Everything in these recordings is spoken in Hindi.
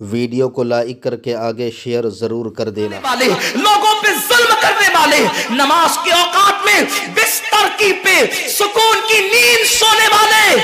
वीडियो को लाइक करके आगे शेयर जरूर कर देना। वाले लोगों पे जुल्म करने वाले, नमाज के औकात में बिस्तर पे सुकून की नींद सोने वाले,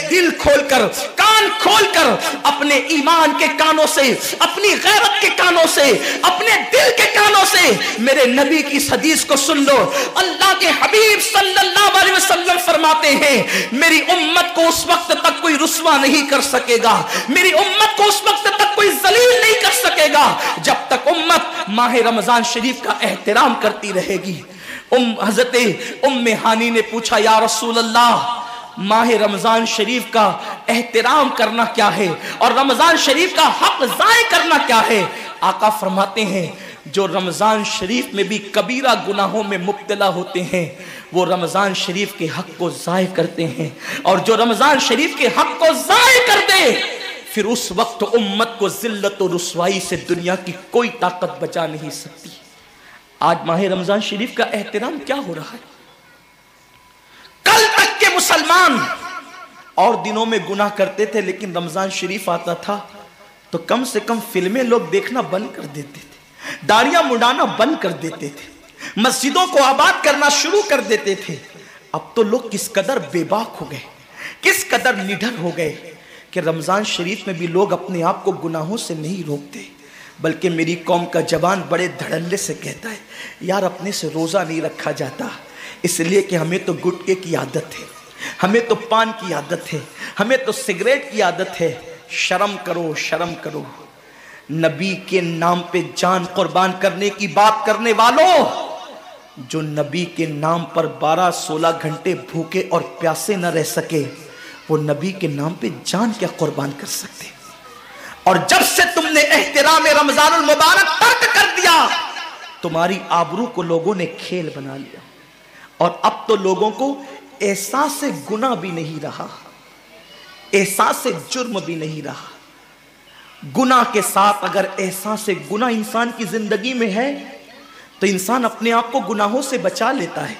दिल खोलकर कान खोलकर अपने ईमान के कानों से, अपनी गैरत के कानों से, अपने दिल के कानों से मेरे नबी की हदीस को सुन लो। अल्लाह के हबीब सल्लल्लाहु अलैहि वसल्लम फरमाते हैं, मेरी उम्मत को उस वक्त तक कोई रुस्वा नहीं कर सकेगा, मेरी उम्मत को उस वक्त तक कोई जलील नहीं कर सकेगा जब तक उम्मत माह रमजान शरीफ का एहतराम करती रहेगी। हजरत उम्मे हानी ने पूछा, या रसूल अल्लाह, माह रमजान शरीफ का एहतराम करना क्या है और रमजान शरीफ का हक ज़ाय करना क्या है? आका फरमाते हैं, जो रमजान शरीफ में भी कबीरा गुनाहों में मुब्तला होते हैं वो रमजान शरीफ के हक को ज़ाय करते हैं, और जो रमजान शरीफ के हक को ज़ाय कर दे फिर उस वक्त उम्मत को जिल्लत और रुसवाई से दुनिया की कोई ताकत बचा नहीं सकती। आज माह रमजान शरीफ का एहतराम क्या हो रहा है? कल तक के मुसलमान और दिनों में गुनाह करते थे, लेकिन रमजान शरीफ आता था तो कम से कम फिल्में लोग देखना बंद कर देते थे, दाढ़ियां मुंडाना बंद कर देते थे, मस्जिदों को आबाद करना शुरू कर देते थे। अब तो लोग किस कदर बेबाक हो गए, किस कदर निडर हो गए कि रमजान शरीफ में भी लोग अपने आप को गुनाहों से नहीं रोकते, बल्कि मेरी कौम का जवान बड़े धड़ल्ले से कहता है, यार अपने से रोज़ा नहीं रखा जाता इसलिए कि हमें तो गुटखे की आदत है, हमें तो पान की आदत है, हमें तो सिगरेट की आदत है। शर्म करो, शर्म करो। नबी के नाम पे जान कुर्बान करने की बात करने वालों, जो नबी के नाम पर 12-16 घंटे भूखे और प्यासे न रह सके, वो नबी के नाम पे जान क्या कुर्बान कर सकते? और जब से तुमने एहतराम रमजानुल मुबारक तर्क कर दिया, तुम्हारी आबरू को लोगों ने खेल बना लिया, और अब तो लोगों को एहसास से गुनाह भी नहीं रहा, एहसास से जुर्म भी नहीं रहा। गुनाह के साथ अगर एहसास से गुनाह इंसान की जिंदगी में है तो इंसान अपने आप को गुनाहों से बचा लेता है,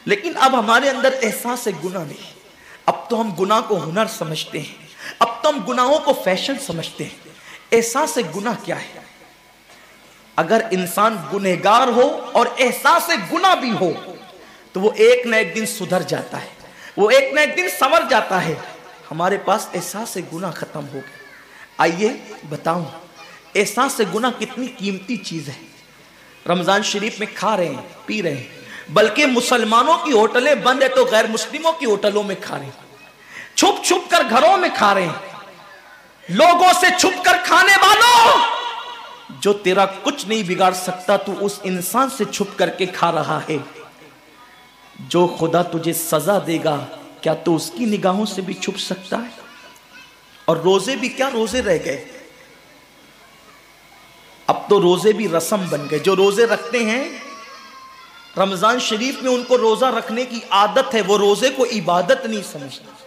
लेकिन अब हमारे अंदर एहसास से गुनाह नहीं। अब तो हम गुनाह को हुनर समझते हैं, अब तो हम गुनाहों को फैशन समझते हैं। एहसास से गुनाह क्या है? अगर इंसान गुनहगार हो और एहसास से गुनाह भी हो तो वो एक न एक दिन सुधर जाता है, वो एक न एक दिन संवर जाता है। हमारे पास एहसास से गुनाह खत्म हो गया। आइए बताऊं, एहसास से गुनाह कितनी कीमती चीज है। रमजान शरीफ में खा रहे हैं, पी रहे हैं, बल्कि मुसलमानों की होटलें बंद है तो गैर मुस्लिमों की होटलों में खा रहे हैं, छुप छुप कर घरों में खा रहे हैं। लोगों से छुप कर खाने वालों, जो तेरा कुछ नहीं बिगाड़ सकता तू उस इंसान से छुप करके खा रहा है। जो खुदा तुझे सजा देगा क्या तू उसकी निगाहों से भी छुप सकता है? और रोजे भी क्या रोजे रह गए, अब तो रोजे भी रस्म बन गए। जो रोजे रखते हैं रमजान शरीफ में, उनको रोजा रखने की आदत है, वो रोजे को इबादत नहीं समझते।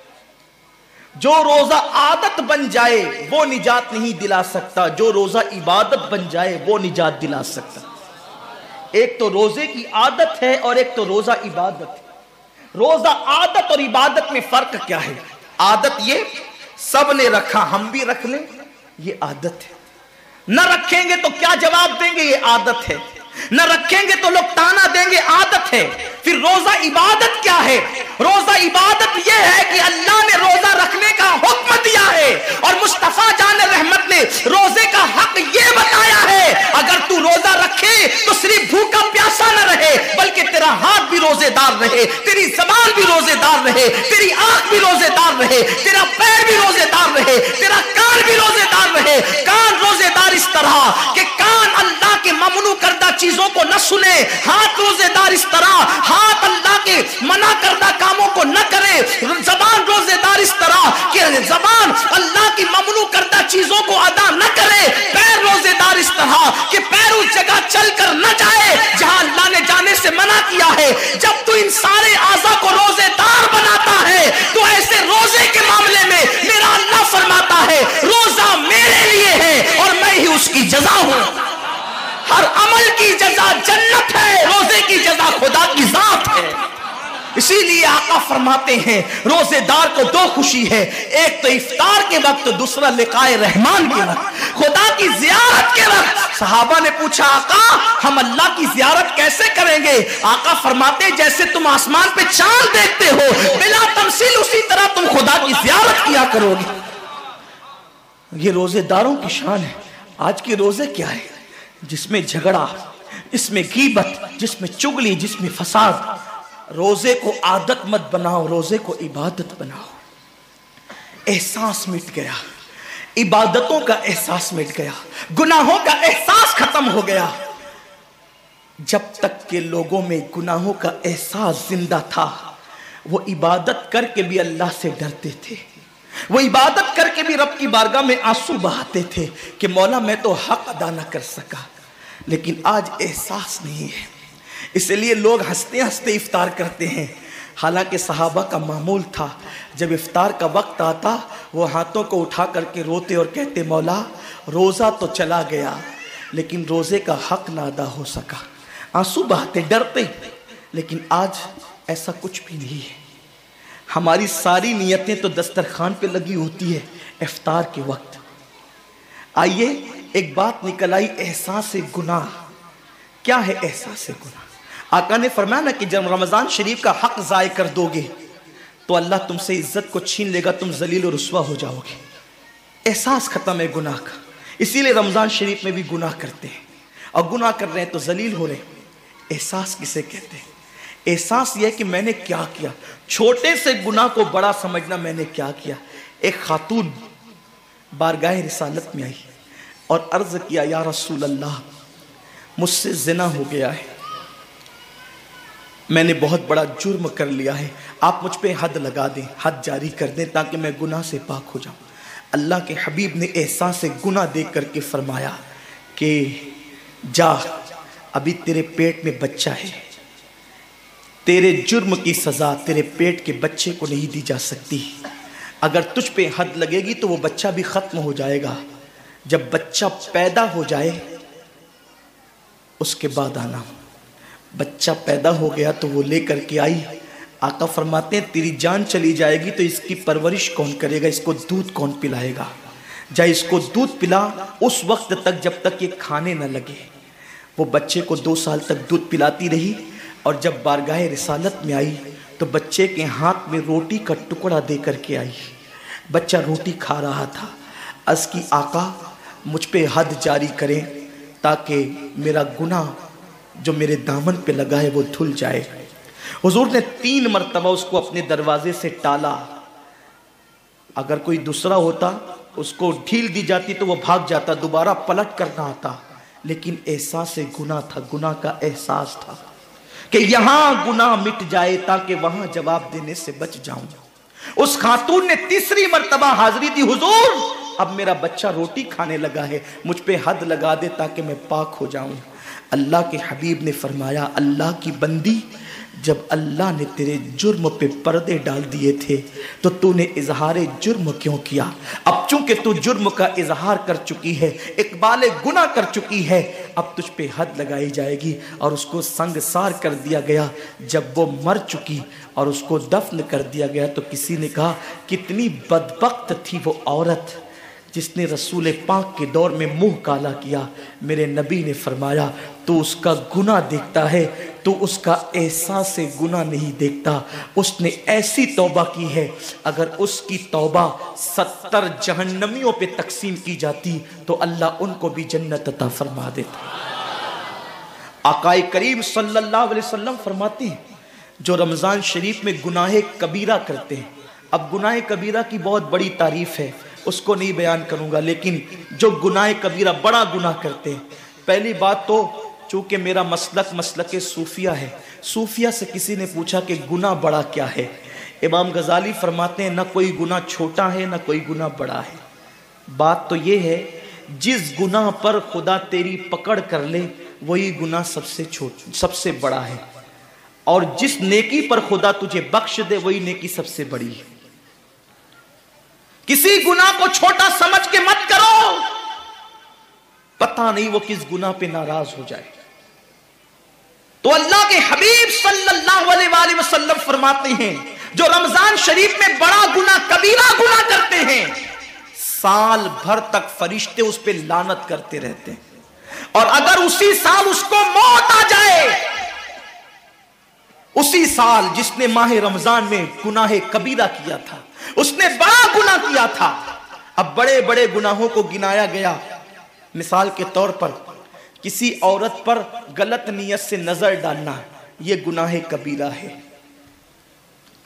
जो रोजा आदत बन जाए वो निजात नहीं दिला सकता, जो रोजा इबादत बन जाए वो निजात दिला सकता। एक तो रोजे की आदत है और एक तो रोजा इबादत है। रोजा आदत और इबादत में फर्क क्या है? आदत ये सब ने रखा हम भी रख लें, ये आदत है। न रखेंगे तो क्या जवाब देंगे, ये आदत है। न रखेंगे तो लोग ताना देंगे, आदत है। फिर रोजा इबादत क्या है? रोजा इबादत यह है कि अल्लाह ने रोजा रखने का हुक्म दिया है और मुस्तफा जान रहमत ने रोजे का हक यह बताया है, अगर तू रोजा रखे तो सिर्फ भूखा प्यासा न रहे, बल्कि तेरा हाथ भी रोजेदार रहे, तेरी जबान भी रोजेदार रहे, तेरी आंख भी रोजेदार रहे, तेरा पैर भी रोजेदार रहे, तेरा कान भी रोजेदार रहे। कान रोजेदार इस तरह कि कान अल्लाह के ममनू करदा चीजों को न सुने, हाथ रोजेदार इस तरह हाथ अल्लाह के मना करदा कामों को न करे, जबान रोजेदार इस तरह कि जबान अल्लाह की ममनू करदा चीजों को अदा न करे, पैर रोजेदार इस तरह कि पैर उस जगह चलकर न जाए जहां अल्लाह ने जाने से मना किया है। जब तू इन सारे आज़ा को रोजेदार बनाता है तो ऐसे रोजे के मामले में मेरा अल्लाह फरमाता है, रोजा मेरे लिए है और मैं ही उसकी जज़ा हूं। हर अमल की जज़ा जन्नत है, रोजे की जज़ा खुदा की जात है। इसीलिए आका फरमाते हैं रोजेदार को दो खुशी है, एक तो इफ्तार के वक्त, दूसरा लिकाए रहमान के वक्त, खुदा की जियारत के वक्त। सहाबा ने पूछा आका हम अल्लाह की जियारत कैसे करेंगे? आका फरमाते जैसे तुम आसमान पे चांद देखते हो बिला तमसील, उसी तरह तुम खुदा की जियारत किया करोगे। ये रोजेदारों की शान है। आज के रोजे क्या है? जिसमें झगड़ा, जिसमें गीबत, जिसमें चुगली, जिसमें फसाद। रोजे को आदत मत बनाओ, रोजे को इबादत बनाओ। एहसास मिट गया, इबादतों का एहसास मिट गया, गुनाहों का एहसास खत्म हो गया। जब तक के लोगों में गुनाहों का एहसास जिंदा था, वो इबादत करके भी अल्लाह से डरते थे, वो इबादत करके भी रब की बारगाह में आंसू बहाते थे कि मौला मैं तो हक अदा न कर सका। लेकिन आज एहसास नहीं है, इसलिए लोग हंसते हंसते इफ्तार करते हैं। हालांकि सहाबा का मामूल था जब इफ्तार का वक्त आता वो हाथों को उठा करके रोते और कहते मौला रोज़ा तो चला गया लेकिन रोज़े का हक ना अदा हो सका। आंसू बहाते, डरते। लेकिन आज ऐसा कुछ भी नहीं है। हमारी सारी नियतें तो दस्तरखान पे लगी होती है इफ्तार के वक्त। आइए एक बात निकल आई, एहसास गुनाह। क्या है एहसास गुनाह? आका ने फरमाया ना कि जब रमजान शरीफ का हक ज़ाय कर दोगे तो अल्लाह तुमसे इज्जत को छीन लेगा, तुम जलील और रुस्वा हो जाओगे। एहसास खत्म है गुनाह का, इसीलिए रमजान शरीफ में भी गुनाह करते हैं और गुनाह कर रहे हैं तो जलील हो रहे हैं। एहसास किसे कहते हैं? एहसास यह है कि मैंने क्या किया। छोटे से गुनाह को बड़ा समझना, मैंने क्या किया। एक खातून बारगाह रिसालत में आई और अर्ज किया या रसूल अल्लाह मुझसे जिना हो गया है, मैंने बहुत बड़ा जुर्म कर लिया है, आप मुझ पे हद लगा दें, हद जारी कर दें ताकि मैं गुनाह से पाक हो जाऊं। अल्लाह के हबीब ने एहसास से गुनाह देख करके फरमाया कि जा, अभी तेरे पेट में बच्चा है, तेरे जुर्म की सज़ा तेरे पेट के बच्चे को नहीं दी जा सकती। अगर तुझ पे हद लगेगी तो वो बच्चा भी ख़त्म हो जाएगा। जब बच्चा पैदा हो जाए उसके बाद आना। बच्चा पैदा हो गया तो वो लेकर के आई। आका फरमाते हैं तेरी जान चली जाएगी तो इसकी परवरिश कौन करेगा, इसको दूध कौन पिलाएगा? जा इसको दूध पिला उस वक्त तक जब तक ये खाने न लगे। वो बच्चे को 2 साल तक दूध पिलाती रही और जब बारगाह रिसालत में आई तो बच्चे के हाथ में रोटी का टुकड़ा दे करके आई। बच्चा रोटी खा रहा था। अर्ज़ की आका मुझ पे हद जारी करें ताकि मेरा गुनाह जो मेरे दामन पे लगा है वो धुल जाए। हुजूर ने 3 मरतबा उसको अपने दरवाजे से टाला। अगर कोई दूसरा होता उसको ढील दी जाती तो वो भाग जाता, दोबारा पलट करना आता। लेकिन एहसास गुनाह था, गुनाह का एहसास था कि यहां गुनाह मिट जाए ताकि वहां जवाब देने से बच जाऊं। उस खातून ने 3री मरतबा हाजिरी दी, हुजूर अब मेरा बच्चा रोटी खाने लगा है, मुझ पे हद लगा दे ताकि मैं पाक हो जाऊं। अल्लाह के हबीब ने फरमाया अल्लाह की बंदी, जब अल्लाह ने तेरे जुर्म पे पर्दे डाल दिए थे तो तूने इजहार जुर्म क्यों किया? अब चूंकि तू जुर्म का इजहार कर चुकी है, इकबाल गुनाह कर चुकी है, अब तुझ पे हद लगाई जाएगी। और उसको संगसार कर दिया गया। जब वो मर चुकी और उसको दफन कर दिया गया तो किसी ने कहा कितनी बदबख्त थी वो औरत जिसने रसूल पाक के दौर में मुंह काला किया। मेरे नबी ने फरमाया तू उसका गुनाह देखता है, तो उसका एहसास से गुनाह नहीं देखता। उसने ऐसी तौबा की है, अगर उसकी तौबा 70 जहन्नमियों पे तकसीम की जाती तो अल्लाह उनको भी जन्नत अता फरमा देता। आकाए करीम सल्लल्लाहु अलैहि वसल्लम फरमाते हैं जो रमज़ान शरीफ में गुनाह कबीरा करते हैं। अब गुनाह कबीरा की बहुत बड़ी तारीफ है, उसको नहीं बयान करूंगा, लेकिन जो गुनाह कबीरा बड़ा गुनाह करते हैं, पहली बात तो चूंकि मेरा मसलक सूफिया है, सूफिया से किसी ने पूछा कि गुनाह बड़ा क्या है? इमाम गजाली फरमाते हैं ना कोई गुनाह छोटा है ना कोई गुनाह बड़ा है। बात तो ये है जिस गुनाह पर खुदा तेरी पकड़ कर ले वही गुनाह सबसे बड़ा है, और जिस नेकी पर खुदा तुझे बख्श दे वही नेकी सबसे बड़ी है। किसी गुनाह को छोटा समझ के मत करो, पता नहीं वो किस गुनाह पे नाराज हो जाए। तो अल्लाह के हबीब सल्लल्लाहु अलैहि वसल्लम फरमाते हैं जो रमजान शरीफ में बड़ा गुनाह कबीरा गुनाह करते हैं, साल भर तक फरिश्ते उस पे लानत करते रहते हैं, और अगर उसी साल उसको मौत आ जाए, उसी साल जिसने माह रमजान में गुनाह कबीरा किया था, उसने बड़ा गुनाह किया था। अब बड़े बड़े गुनाहों को गिनाया गया। मिसाल के तौर पर किसी औरत पर गलत नीयत से नजर डालना, यह गुनाह कबीरा है।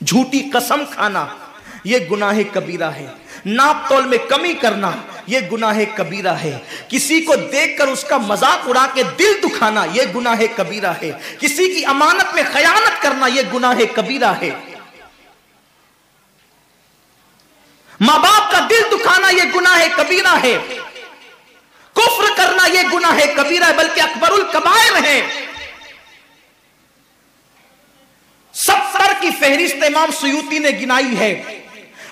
झूठी कसम खाना, यह गुनाह कबीरा है। नाप तोल में कमी करना, यह गुनाह कबीरा है। किसी को देखकर उसका मजाक उड़ा के दिल दुखाना, यह गुनाह कबीरा है। किसी की अमानत में खयानत करना, यह गुनाह कबीरा है। मां बाप का दिल दुखाना, यह गुनाह कबीरा है। कुफ्र करना, यह गुनाह कबीरा है, बल्कि अकबरुल कबायर है। 70 की फहरिस्त इमाम सुयूती ने गिनाई है,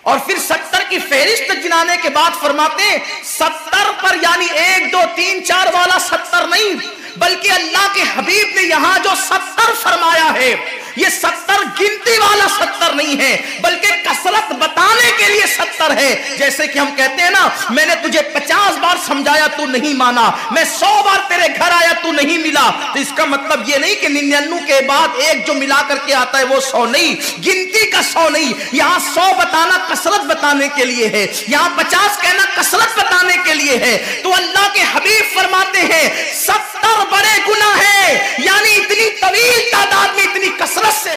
और फिर 70 की फहरिस्त गिनाने के बाद फरमाते 70 पर यानी 1 2 3 4 वाला 70 नहीं, बल्कि अल्लाह के हबीब ने यहां जो 70 फरमाया है, ये 70 गिनती वाला 70 नहीं है, बल्कि कसरत बताने के लिए 70 है। जैसे कि हम कहते हैं ना, मैंने तुझे 50 बार समझाया तू नहीं माना, मैं 100 बार तेरे घर आया तू नहीं मिला, तो इसका मतलब ये नहीं कि 99 के बाद एक जो मिला करके आता है वो 100 नहीं, गिनती का 100 नहीं। यहां 100 बताना कसरत बताने के लिए है, यहां 50 कहना कसरत बताने के लिए है। तो अल्लाह के हबीब फरमाते हैं 70 बड़े गुनाह है, यानी इतनी तवील तादाद में इतनी कसरत से